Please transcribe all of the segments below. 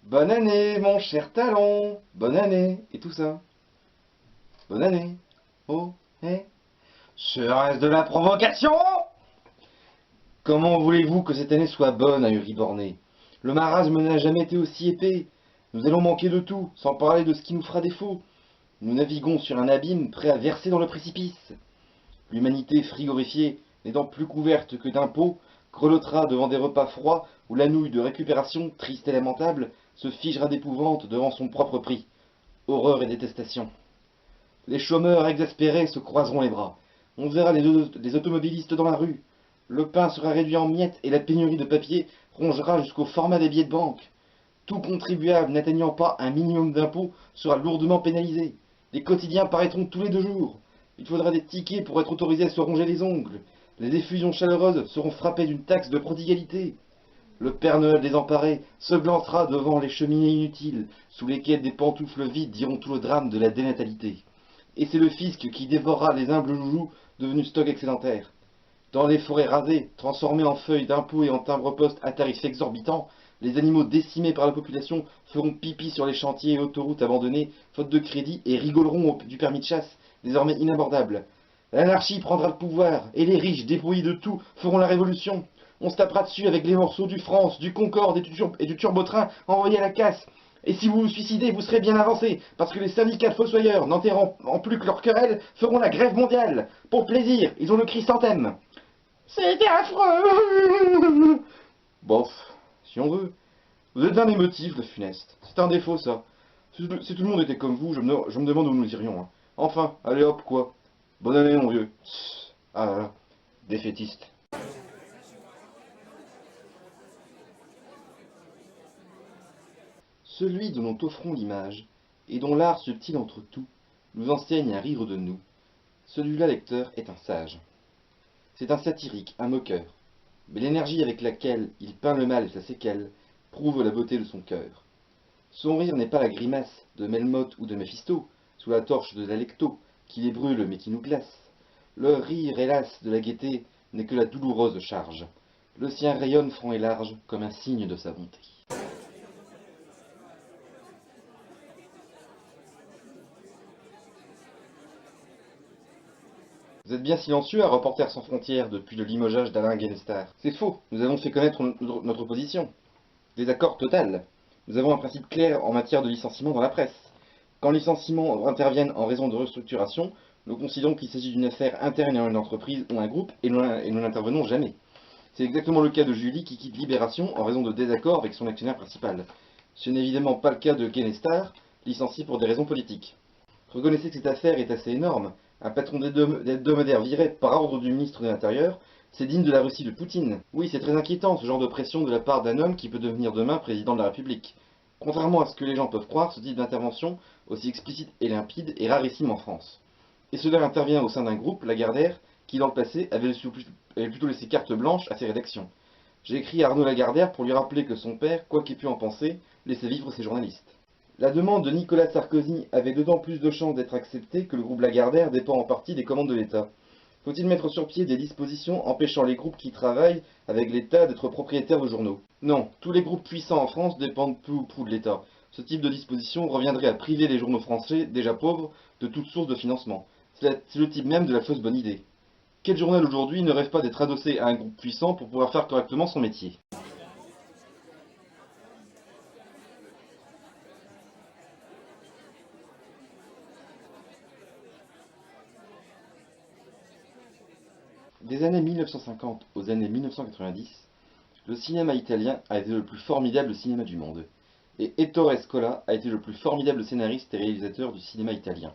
Bonne année, mon cher Talon. Bonne année, et tout ça. Bonne année. Oh, eh. Serait-ce de la provocation? Comment voulez-vous que cette année soit bonne à Uriborné? Le marasme n'a jamais été aussi épais. Nous allons manquer de tout, sans parler de ce qui nous fera défaut. Nous naviguons sur un abîme prêt à verser dans le précipice. L'humanité frigorifiée, n'étant plus couverte que d'impôts, grelottera devant des repas froids où la nouille de récupération, triste et lamentable, se figera d'épouvante devant son propre prix. Horreur et détestation. Les chômeurs exaspérés se croiseront les bras. On verra les automobilistes dans la rue. Le pain sera réduit en miettes et la pénurie de papier rongera jusqu'au format des billets de banque. Tout contribuable n'atteignant pas un minimum d'impôt sera lourdement pénalisé. Les quotidiens paraîtront tous les 2 jours. Il faudra des tickets pour être autorisé à se ronger les ongles. Les effusions chaleureuses seront frappées d'une taxe de prodigalité. Le Père Noël désemparé se glancera devant les cheminées inutiles, sous lesquelles des pantoufles vides diront tout le drame de la dénatalité. Et c'est le fisc qui dévorera les humbles joujoux devenus stock excédentaire. Dans les forêts rasées, transformées en feuilles d'impôts et en timbres-poste à tarifs exorbitants, les animaux décimés par la population feront pipi sur les chantiers et autoroutes abandonnés, faute de crédit, et rigoleront du permis de chasse, désormais inabordable. L'anarchie prendra le pouvoir, et les riches, dépouillés de tout, feront la révolution. On se tapera dessus avec les morceaux du France, du Concorde et du Turbotrain envoyés à la casse. Et si vous vous suicidez, vous serez bien avancé, parce que les syndicats de fossoyeurs, n'enterrant en plus que leur querelle, feront la grève mondiale. Pour plaisir, ils ont le cri sans thème. C'était affreux. Bof, si on veut. Vous êtes un émotif, le funeste. C'est un défaut, ça. Si tout le monde était comme vous, je me demande où nous irions. Hein. Enfin, allez hop, quoi. Bonne année, mon vieux. Ah là là, défaitiste. Celui dont nous offrons l'image, et dont l'art subtil entre tout, nous enseigne à rire de nous. Celui-là, lecteur, est un sage. C'est un satirique, un moqueur. Mais l'énergie avec laquelle il peint le mal et sa séquelle prouve la beauté de son cœur. Son rire n'est pas la grimace de Melmoth ou de Méphisto, sous la torche de l'Alecto, qui les brûle mais qui nous glace. Leur rire, hélas, de la gaieté n'est que la douloureuse charge. Le sien rayonne franc et large, comme un signe de sa bonté. Vous êtes bien silencieux à Reporters sans frontières depuis le limogeage d'Alain Guenestar. C'est faux, nous avons fait connaître notre position. Désaccord total. Nous avons un principe clair en matière de licenciement dans la presse. Quand les licenciements interviennent en raison de restructuration, nous considérons qu'il s'agit d'une affaire interne à une entreprise ou un groupe et nous n'intervenons jamais. C'est exactement le cas de Julie qui quitte Libération en raison de désaccords avec son actionnaire principal. Ce n'est évidemment pas le cas de Guenestar, licencié pour des raisons politiques. Reconnaissez que cette affaire est assez énorme. Un patron d'hebdomadaire viré par ordre du ministre de l'Intérieur, c'est digne de la Russie de Poutine. Oui, c'est très inquiétant ce genre de pression de la part d'un homme qui peut devenir demain président de la République. Contrairement à ce que les gens peuvent croire, ce type d'intervention, aussi explicite et limpide, est rarissime en France. Et cela intervient au sein d'un groupe, Lagardère, qui dans le passé avait plutôt laissé carte blanche à ses rédactions. J'ai écrit à Arnaud Lagardère pour lui rappeler que son père, quoi qu'il pu en penser, laissait vivre ses journalistes. La demande de Nicolas Sarkozy avait d'autant plus de chances d'être acceptée que le groupe Lagardère dépend en partie des commandes de l'État. Faut-il mettre sur pied des dispositions empêchant les groupes qui travaillent avec l'État d'être propriétaires de journaux? Non, tous les groupes puissants en France dépendent peu ou prou de l'État. Ce type de disposition reviendrait à priver les journaux français, déjà pauvres, de toute source de financement. C'est le type même de la fausse bonne idée. Quel journal aujourd'hui ne rêve pas d'être adossé à un groupe puissant pour pouvoir faire correctement son métier? Des années 1950 aux années 1990, le cinéma italien a été le plus formidable cinéma du monde, et Ettore Scola a été le plus formidable scénariste et réalisateur du cinéma italien.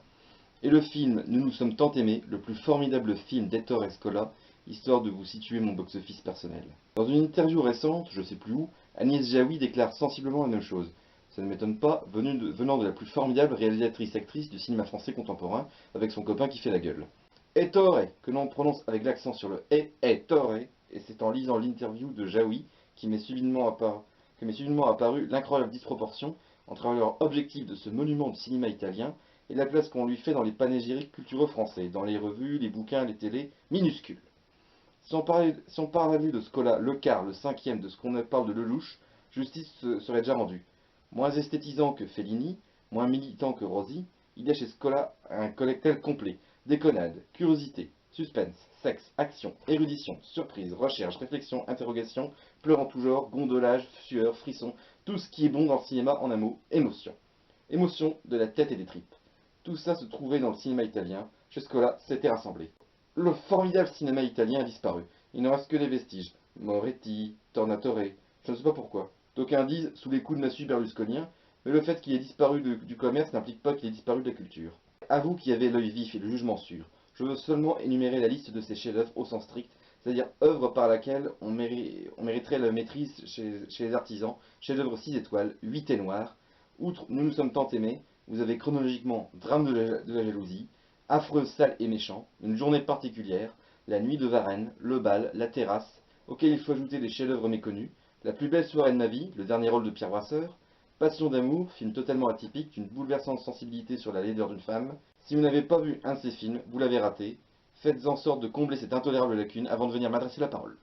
Et le film Nous nous sommes tant aimés, le plus formidable film d'Ettore Scola, histoire de vous situer mon box-office personnel. Dans une interview récente, je sais plus où, Agnès Jaoui déclare sensiblement la même chose. Ça ne m'étonne pas, venant de la plus formidable réalisatrice-actrice du cinéma français contemporain, avec son copain qui fait la gueule. Ettore, que l'on prononce avec l'accent sur le E, Ettore, et c'est en lisant l'interview de Jaoui que m'est subitement apparu l'incroyable disproportion entre leur objectif de ce monument du cinéma italien et la place qu'on lui fait dans les panégyriques culturels français, dans les revues, les bouquins, les télés, minuscules. Si on parlait de Scola, le quart, le cinquième de ce qu'on parle de Lelouch, justice serait déjà rendue. Moins esthétisant que Fellini, moins militant que Rossi, il y a chez Scola un cocktail complet. Déconnade, curiosité, suspense, sexe, action, érudition, surprise, recherche, réflexion, interrogation, pleurs en tout genre, gondolage, sueur, frisson, tout ce qui est bon dans le cinéma en un mot, émotion. Émotion de la tête et des tripes. Tout ça se trouvait dans le cinéma italien, chez Scola s'était rassemblé. Le formidable cinéma italien a disparu. Il ne reste que des vestiges. Moretti, Tornatore, je ne sais pas pourquoi. D'aucuns disent sous les coups de massue berlusconien, mais le fait qu'il ait disparu du commerce n'implique pas qu'il ait disparu de la culture. À vous qui avez l'œil vif et le jugement sûr, je veux seulement énumérer la liste de ces chefs-d'œuvre au sens strict, c'est-à-dire œuvres par laquelle on mériterait la maîtrise chez les artisans, chefs-d'œuvre 6 étoiles, 8 et noir. Outre Nous nous sommes tant aimés, vous avez chronologiquement Drame de la jalousie, Affreux, sale et méchant, Une journée particulière, La nuit de Varennes, Le bal, La terrasse, auquel il faut ajouter des chefs-d'œuvre méconnus, La plus belle soirée de ma vie, le dernier rôle de Pierre Brasseur, Passion d'amour, film totalement atypique, d'une bouleversante sensibilité sur la laideur d'une femme. Si vous n'avez pas vu un de ces films, vous l'avez raté. Faites en sorte de combler cette intolérable lacune avant de venir m'adresser la parole.